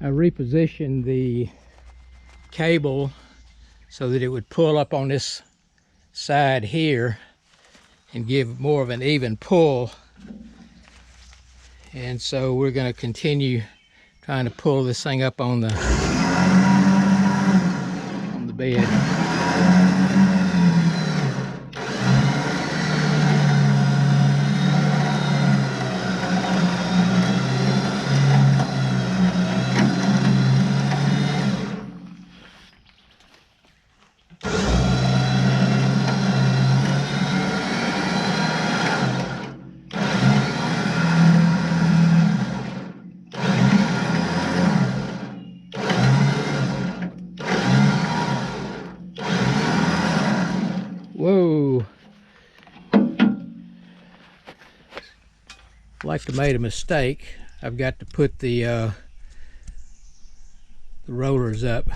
I repositioned the cable so that it would pull up on this side here and give more of an even pull. And so we're going to continue trying to pull this thing up on the bed. Whoa. Like I made a mistake. I've got to put the rollers up.